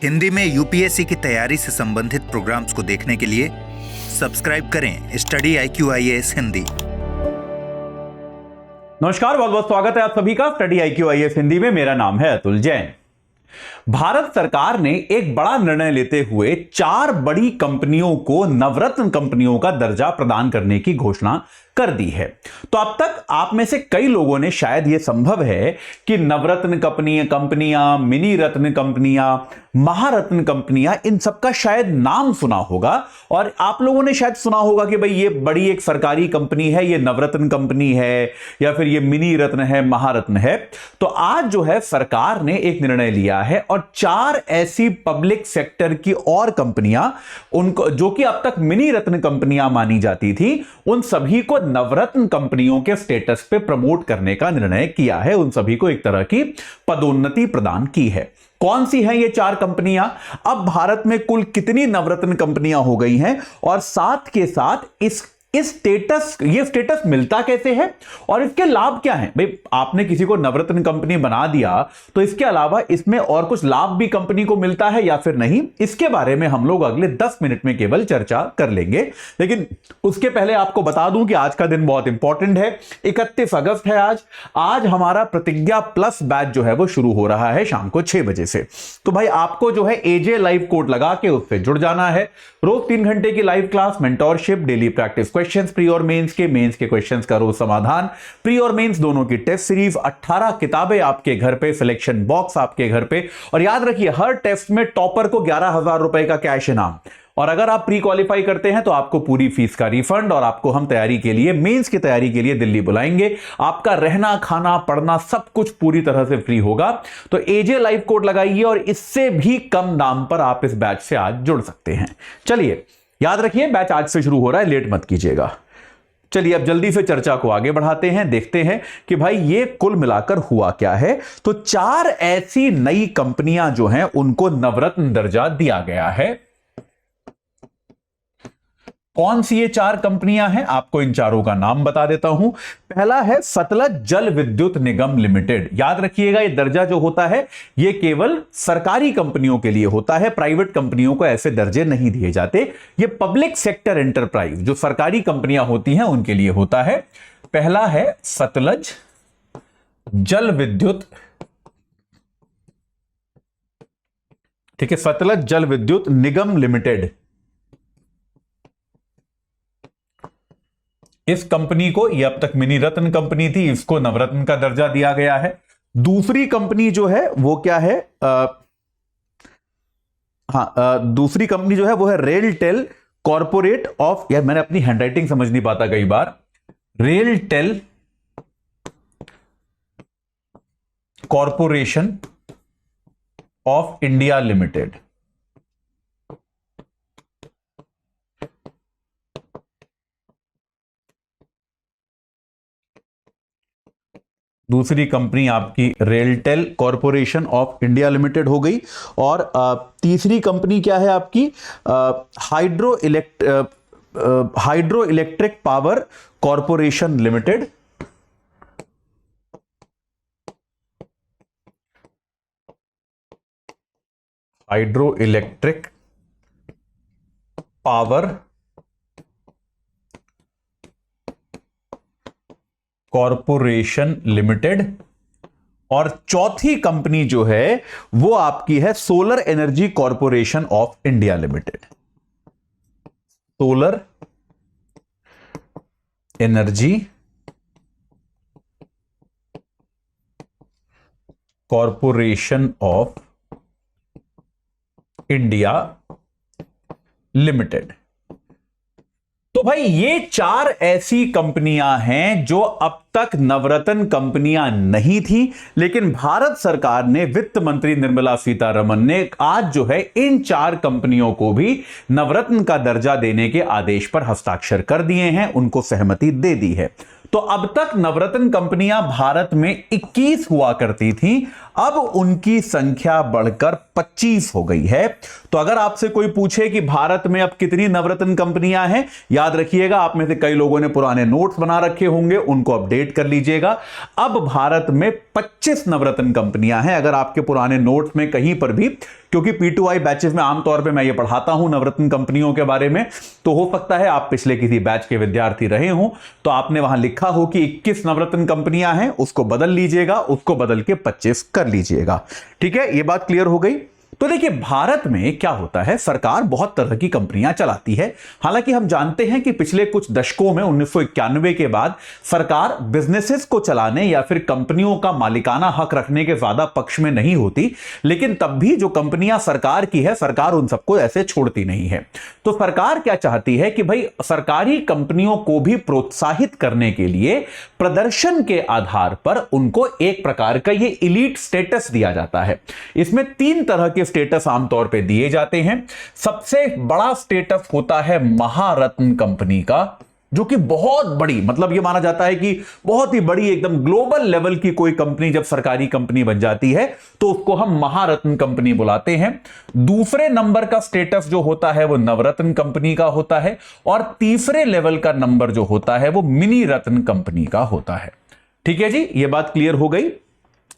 हिंदी में यूपीएससी की तैयारी से संबंधित प्रोग्राम्स को देखने के लिए सब्सक्राइब करें स्टडी IQ-IAS हिंदी। नमस्कार, बहुत बहुत स्वागत है आप सभी का स्टडी IQ-IAS हिंदी में। मेरा नाम है अतुल जैन। भारत सरकार ने एक बड़ा निर्णय लेते हुए 4 बड़ी कंपनियों को नवरत्न कंपनियों का दर्जा प्रदान करने की घोषणा कर दी है। तो अब तक आप में से कई लोगों ने शायद यह संभव है कि नवरत्न कंपनियां, मिनी रत्न कंपनियां, महारत्न कंपनियां, इन सबका शायद नाम सुना होगा और आप लोगों ने शायद सुना होगा कि भाई ये बड़ी एक सरकारी कंपनी है, ये नवरत्न कंपनी है या फिर ये मिनी रत्न है, महारत्न है। तो आज जो है सरकार ने एक निर्णय लिया है और 4 ऐसी पब्लिक सेक्टर की और कंपनियां, उनको जो कि अब तक मिनी रत्न कंपनियां मानी जाती थी, उन सभी को नवरत्न कंपनियों के स्टेटस पे प्रमोट करने का निर्णय किया है। उन सभी को एक तरह की पदोन्नति प्रदान की है। कौन सी हैं ये 4 कंपनियां? अब भारत में कुल कितनी नवरत्न कंपनियां हो गई हैं और साथ के साथ ये स्टेटस मिलता कैसे है और इसके लाभ क्या हैं? भाई आपने किसी को नवरत्न कंपनी बना दिया तो इसके अलावा इसमें और कुछ लाभ भी कंपनी को मिलता है या फिर नहीं, इसके बारे में हम लोग अगले 10 मिनट में केवल चर्चा कर लेंगे। लेकिन उसके पहले आपको बता दूं कि आज का दिन बहुत इंपॉर्टेंट है। 31 अगस्त है आज हमारा प्रतिज्ञा प्लस बैच जो है वो शुरू हो रहा है शाम को 6 बजे से। तो भाई आपको जो है AJ लाइव कोड लगा के उससे जुड़ जाना है। रोज 3 घंटे की live class, mentorship, daily practice questions, pre और मेंस के क्वेश्चंस का रोज समाधान, प्री और मेंस दोनों की टेस्ट सीरीज, 18 किताबें आपके घर पे, सिलेक्शन बॉक्स आपके घर पे। और याद रखिए हर टेस्ट में टॉपर को 11,000 रुपए का कैश इनाम। और अगर आप प्री क्वालिफाई करते हैं तो आपको पूरी फीस का रिफंड और आपको हम तैयारी के लिए, मेंस की तैयारी के लिए दिल्ली बुलाएंगे। आपका रहना, खाना, पढ़ना सब कुछ पूरी तरह से फ्री होगा। तो AJ लाइव कोड लगाइए और इससे भी कम दाम पर आप इस बैच से आज जुड़ सकते हैं। चलिए याद रखिए बैच आज से शुरू हो रहा है, लेट मत कीजिएगा। चलिए अब जल्दी से चर्चा को आगे बढ़ाते हैं, देखते हैं कि भाई ये कुल मिलाकर हुआ क्या है। तो 4 ऐसी नई कंपनियां जो हैं उनको नवरत्न दर्जा दिया गया है। कौन सी ये 4 कंपनियां हैं? आपको इन चारों का नाम बता देता हूं। पहला है सतलज जल विद्युत निगम लिमिटेड। याद रखिएगा ये दर्जा जो होता है ये केवल सरकारी कंपनियों के लिए होता है, प्राइवेट कंपनियों को ऐसे दर्जे नहीं दिए जाते। ये पब्लिक सेक्टर एंटरप्राइज जो सरकारी कंपनियां होती हैं उनके लिए होता है। पहला है सतलज जल विद्युत, ठीक है, सतलज जल विद्युत निगम लिमिटेड। इस कंपनी को, ये अब तक मिनी रत्न कंपनी थी, इसको नवरत्न का दर्जा दिया गया है। दूसरी कंपनी जो है वो क्या है? दूसरी कंपनी जो है वो है रेलटेल कॉर्पोरेट ऑफ, यार मैंने अपनी हैंडराइटिंग समझ नहीं पाता कई बार, RailTel corporation of India limited. दूसरी कंपनी आपकी RailTel corporation of India limited हो गई। और तीसरी कंपनी क्या है आपकी? Hydro electric power corporation limited. Hydro electric power corporation limited. और चौथी कंपनी जो है वो आपकी है solar energy corporation of India limited. Solar energy corporation of India limited. तो भाई ये 4 ऐसी कंपनियां हैं जो अब तक नवरत्न कंपनियां नहीं थी, लेकिन भारत सरकार ने, वित्त मंत्री निर्मला सीतारमण ने आज जो है इन 4 कंपनियों को भी नवरत्न का दर्जा देने के आदेश पर हस्ताक्षर कर दिए हैं, उनको सहमति दे दी है। तो अब तक नवरत्न कंपनियां भारत में 21 हुआ करती थीं, अब उनकी संख्या बढ़कर 25 हो गई है। तो अगर आपसे कोई पूछे कि भारत में अब कितनी नवरत्न कंपनियां हैं, याद रखिएगा आप में से कई लोगों ने पुराने नोट्स बना रखे होंगे, उनको अपडेट कर लीजिएगा। अब भारत में 25 नवरत्न कंपनियां हैं। अगर आपके पुराने नोट्स में कहीं पर भी क्योंकि P2I बैचेस में आमतौर पे मैं ये पढ़ाता हूं नवरत्न कंपनियों के बारे में, तो हो सकता है आप पिछले किसी बैच के विद्यार्थी रहे हों, तो आपने वहां लिखा हो कि 21 नवरत्न कंपनियां हैं, उसको बदल लीजिएगा, उसको बदल के 25 कर लीजिएगा। ठीक है, ये बात क्लियर हो गई। तो देखिए भारत में क्या होता है, सरकार बहुत तरह की कंपनियां चलाती है। हालांकि हम जानते हैं कि पिछले कुछ दशकों में 1991 के बाद सरकार बिजनेसेस को चलाने या फिर कंपनियों का मालिकाना हक रखने के ज्यादा पक्ष में नहीं होती, लेकिन तब भी जो कंपनियां सरकार की है, सरकार उन सबको ऐसे छोड़ती नहीं है। तो सरकार क्या चाहती है कि भाई सरकारी कंपनियों को भी प्रोत्साहित करने के लिए प्रदर्शन के आधार पर उनको एक प्रकार का ये इलीट स्टेटस दिया जाता है। इसमें 3 तरह के स्टेटस आमतौर पे दिए जाते हैं। सबसे बड़ा स्टेटस होता है महारत्न कंपनी का, जो कि बहुत बड़ी, मतलब यह माना जाता है कि बहुत ही बड़ी एकदम ग्लोबल लेवल की कोई कंपनी जब सरकारी कंपनी बन जाती है तो उसको हम महारत्न कंपनी बुलाते हैं। दूसरे नंबर का स्टेटस जो होता है वो नवरत्न कंपनी का होता है, और तीसरे लेवल का नंबर जो होता है वो मिनी रत्न कंपनी का होता है। ठीक है जी, यह बात क्लियर हो गई।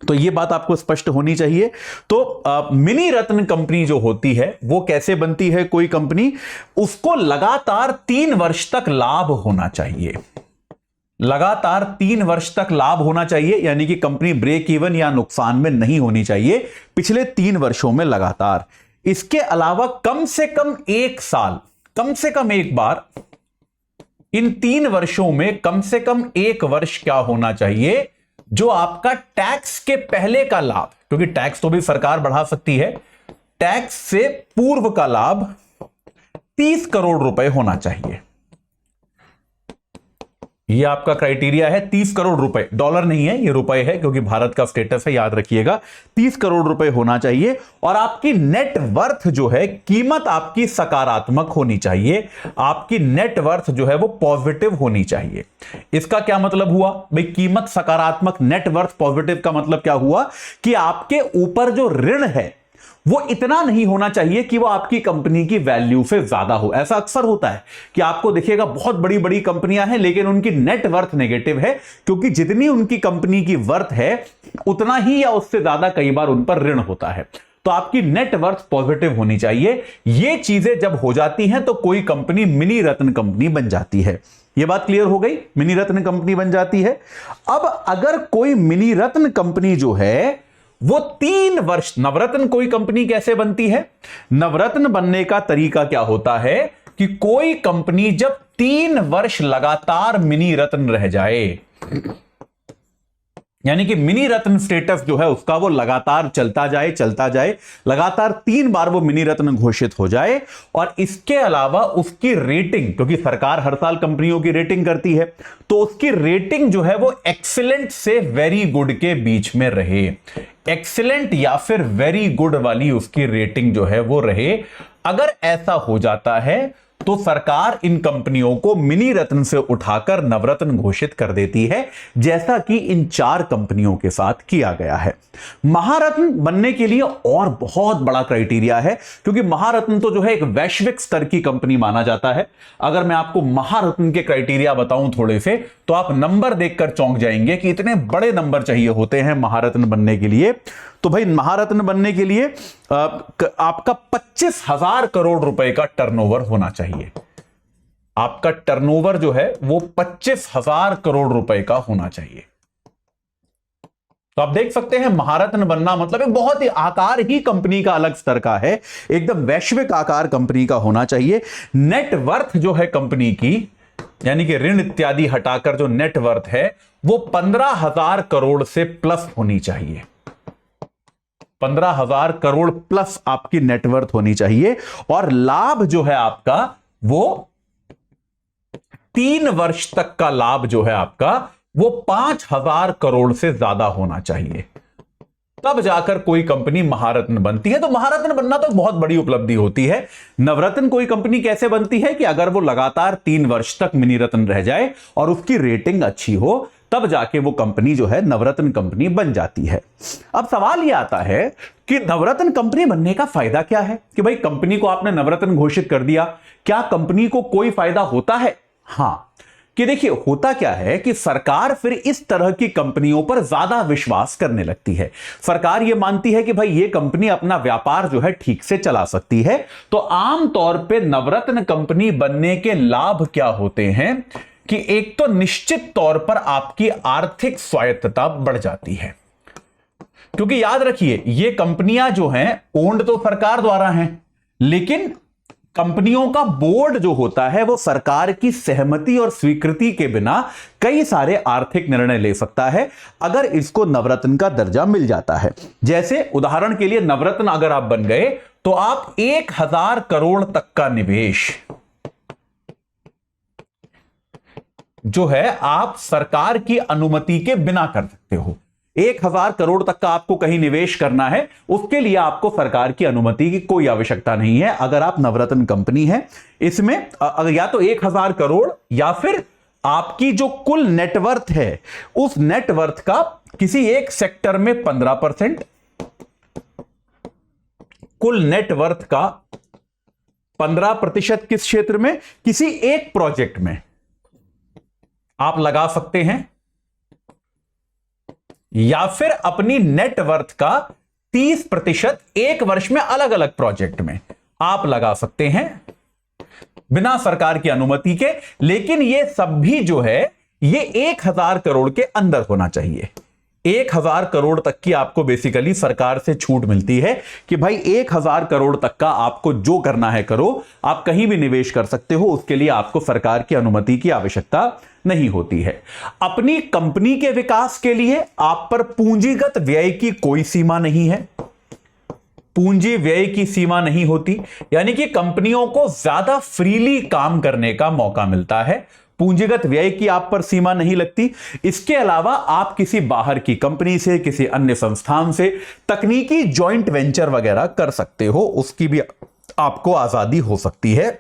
तो ये बात आपको स्पष्ट होनी चाहिए। तो मिनी रत्न कंपनी जो होती है वो कैसे बनती है, कोई कंपनी, उसको लगातार 3 वर्ष तक लाभ होना चाहिए। लगातार 3 वर्ष तक लाभ होना चाहिए, यानी कि कंपनी ब्रेक इवन या नुकसान में नहीं होनी चाहिए पिछले 3 वर्षों में लगातार। इसके अलावा कम से कम 1 साल, कम से कम एक बार इन 3 वर्षों में कम से कम 1 वर्ष क्या होना चाहिए, जो आपका टैक्स के पहले का लाभ, क्योंकि टैक्स तो भी सरकार बढ़ा सकती है, टैक्स से पूर्व का लाभ 30 करोड़ रुपए होना चाहिए। यह आपका क्राइटेरिया है, 30 करोड़ रुपए, डॉलर नहीं है, यह रुपए है, क्योंकि भारत का स्टेटस है, याद रखिएगा। 30 करोड़ रुपए होना चाहिए, और आपकी नेट वर्थ जो है, कीमत आपकी सकारात्मक होनी चाहिए। आपकी नेट वर्थ जो है वो पॉजिटिव होनी चाहिए। इसका क्या मतलब हुआ भाई, कीमत सकारात्मक, नेट वर्थ पॉजिटिव का मतलब क्या हुआ कि आपके ऊपर जो ऋण है वो इतना नहीं होना चाहिए कि वो आपकी कंपनी की वैल्यू से ज्यादा हो। ऐसा अक्सर होता है कि आपको दिखेगा बहुत बड़ी बड़ी कंपनियां हैं लेकिन उनकी नेट वर्थ नेगेटिव है, क्योंकि जितनी उनकी कंपनी की वर्थ है उतना ही या उससे ज्यादा कई बार उन पर ऋण होता है। तो आपकी नेट वर्थ पॉजिटिव होनी चाहिए। ये चीजें जब हो जाती हैं तो कोई कंपनी मिनी रत्न कंपनी बन जाती है। यह बात क्लियर हो गई, मिनी रत्न कंपनी बन जाती है। अब अगर कोई मिनी रत्न कंपनी जो है वो 3 वर्ष, नवरत्न कोई कंपनी कैसे बनती है, नवरत्न बनने का तरीका क्या होता है कि कोई कंपनी जब 3 वर्ष लगातार मिनी रत्न रह जाए, यानी कि मिनी रत्न स्टेटस जो है उसका वो लगातार चलता जाए, लगातार 3 बार वो मिनी रत्न घोषित हो जाए, और इसके अलावा उसकी रेटिंग, क्योंकि सरकार हर साल कंपनियों की रेटिंग करती है, तो उसकी रेटिंग जो है वो एक्सीलेंट से वेरी गुड के बीच में रहे। एक्सीलेंट या फिर वेरी गुड वाली उसकी रेटिंग जो है वो रहे। अगर ऐसा हो जाता है तो सरकार इन कंपनियों को मिनी रत्न से उठाकर नवरत्न घोषित कर देती है, जैसा कि इन 4 कंपनियों के साथ किया गया है। महारत्न बनने के लिए और बहुत बड़ा क्राइटेरिया है, क्योंकि महारत्न तो जो है एक वैश्विक स्तर की कंपनी माना जाता है। अगर मैं आपको महारत्न के क्राइटेरिया बताऊं थोड़े से, तो आप नंबर देखकर चौंक जाएंगे कि इतने बड़े नंबर चाहिए होते हैं महारत्न बनने के लिए। तो भाई महारत्न बनने के लिए आपका 25,000 करोड़ रुपए का टर्नओवर होना चाहिए। आपका टर्नओवर जो है वो 25,000 करोड़ रुपए का होना चाहिए। तो आप देख सकते हैं महारत्न बनना मतलब एक बहुत ही आकार ही कंपनी का अलग स्तर का है, एकदम वैश्विक आकार कंपनी का होना चाहिए। नेट वर्थ जो है कंपनी की, यानी कि ऋण इत्यादि हटाकर जो नेट वर्थ है वो 15,000 करोड़ से प्लस होनी चाहिए। 15,000 करोड़ प्लस आपकी नेटवर्थ होनी चाहिए, और लाभ जो है आपका वो 3 वर्ष तक का लाभ जो है आपका वो 5,000 करोड़ से ज्यादा होना चाहिए। तब जाकर कोई कंपनी महारत्न बनती है। तो महारत्न बनना तो बहुत बड़ी उपलब्धि होती है। नवरत्न कोई कंपनी कैसे बनती है कि अगर वो लगातार 3 वर्ष तक मिनी रत्न रह जाए और उसकी रेटिंग अच्छी हो, तब जाके वो कंपनी जो है नवरत्न कंपनी बन जाती है। अब सवाल यह आता है कि नवरत्न कंपनी बनने का फायदा क्या है, कि भाई कंपनी को आपने नवरत्न घोषित कर दिया, क्या कंपनी को कोई फायदा होता है? हां, कि देखिए होता क्या है कि सरकार फिर इस तरह की कंपनियों पर ज्यादा विश्वास करने लगती है। सरकार यह मानती है कि भाई ये कंपनी अपना व्यापार जो है ठीक से चला सकती है। तो आमतौर पे नवरत्न कंपनी बनने के लाभ क्या होते हैं कि एक तो निश्चित तौर पर आपकी आर्थिक स्वायत्तता बढ़ जाती है, क्योंकि याद रखिए ये कंपनियां जो हैं ओन्ड तो सरकार द्वारा हैं, लेकिन कंपनियों का बोर्ड जो होता है वो सरकार की सहमति और स्वीकृति के बिना कई सारे आर्थिक निर्णय ले सकता है अगर इसको नवरत्न का दर्जा मिल जाता है। जैसे उदाहरण के लिए नवरत्न अगर आप बन गए तो आप 1000 करोड़ तक का निवेश जो है आप सरकार की अनुमति के बिना कर सकते हो। 1000 करोड़ तक का आपको कहीं निवेश करना है, उसके लिए आपको सरकार की अनुमति की कोई आवश्यकता नहीं है अगर आप नवरत्न कंपनी है। इसमें अगर या तो 1000 करोड़ या फिर आपकी जो कुल नेटवर्थ है उस नेटवर्थ का किसी एक सेक्टर में 15%, कुल नेटवर्थ का 15% किस क्षेत्र में, किसी एक प्रोजेक्ट में आप लगा सकते हैं, या फिर अपनी नेटवर्थ का 30% एक वर्ष में अलग अलग प्रोजेक्ट में आप लगा सकते हैं बिना सरकार की अनुमति के। लेकिन ये सब भी जो है ये 1000 करोड़ के अंदर होना चाहिए। 1000 करोड़ तक की आपको बेसिकली सरकार से छूट मिलती है कि भाई 1000 करोड़ तक का आपको जो करना है करो, आप कहीं भी निवेश कर सकते हो, उसके लिए आपको सरकार की अनुमति की आवश्यकता नहीं होती है। अपनी कंपनी के विकास के लिए आप पर पूंजीगत व्यय की कोई सीमा नहीं है, पूंजी व्यय की सीमा नहीं होती, यानी कि कंपनियों को ज्यादा फ्रीली काम करने का मौका मिलता है। पूंजीगत व्यय की आप पर सीमा नहीं लगती। इसके अलावा आप किसी बाहर की कंपनी से, किसी अन्य संस्थान से तकनीकी जॉइंट वेंचर वगैरह कर सकते हो, उसकी भी आपको आजादी हो सकती है।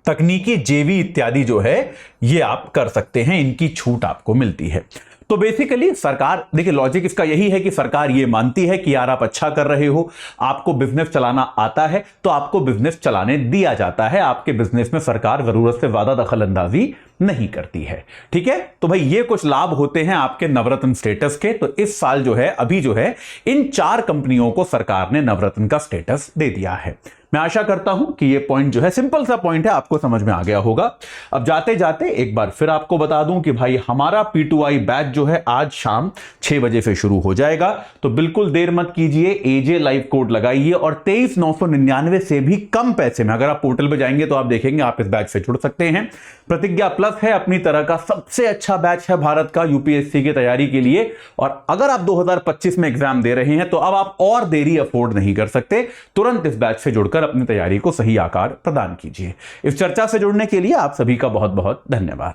तकनीकी जेवी इत्यादि जो है ये आप कर सकते हैं, इनकी छूट आपको मिलती है। तो बेसिकली सरकार, देखिए लॉजिक इसका यही है कि सरकार ये मानती है कि यार आप अच्छा कर रहे हो, आपको बिजनेस चलाना आता है, तो आपको बिजनेस चलाने दिया जाता है। आपके बिजनेस में सरकार जरूरत से ज्यादा दखल अंदाजी नहीं करती है। ठीक है, तो भाई ये कुछ लाभ होते हैं आपके नवरत्न स्टेटस के। तो इस साल जो है, अभी जो है, इन 4 कंपनियों को सरकार ने नवरत्न का स्टेटस दे दिया है। मैं आशा करता हूं कि ये पॉइंट जो है, सिंपल सा पॉइंट है, आपको समझ में आ गया होगा। अब जाते जाते एक बार फिर आपको बता दूं कि भाई हमारा P2I बैच जो है आज शाम 6 बजे से शुरू हो जाएगा, तो बिल्कुल देर मत कीजिए, AJ लाइव कोड लगाइए और 23,999 से भी कम पैसे में अगर आप पोर्टल पे जाएंगे तो आप देखेंगे आप इस बैच से जुड़ सकते हैं। प्रतिज्ञा प्लस है, अपनी तरह का सबसे अच्छा बैच है भारत का यूपीएससी की तैयारी के लिए। और अगर आप 2025 में एग्जाम दे रहे हैं तो अब आप और देरी अफोर्ड नहीं कर सकते, तुरंत इस बैच से जुड़कर अपनी तैयारी को सही आकार प्रदान कीजिए। इस चर्चा से जुड़ने के लिए आप सभी का बहुत बहुत धन्यवाद।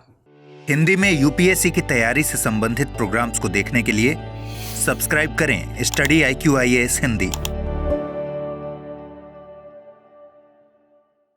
हिंदी में यूपीएससी की तैयारी से संबंधित प्रोग्राम्स को देखने के लिए सब्सक्राइब करें स्टडी IQ IAS हिंदी।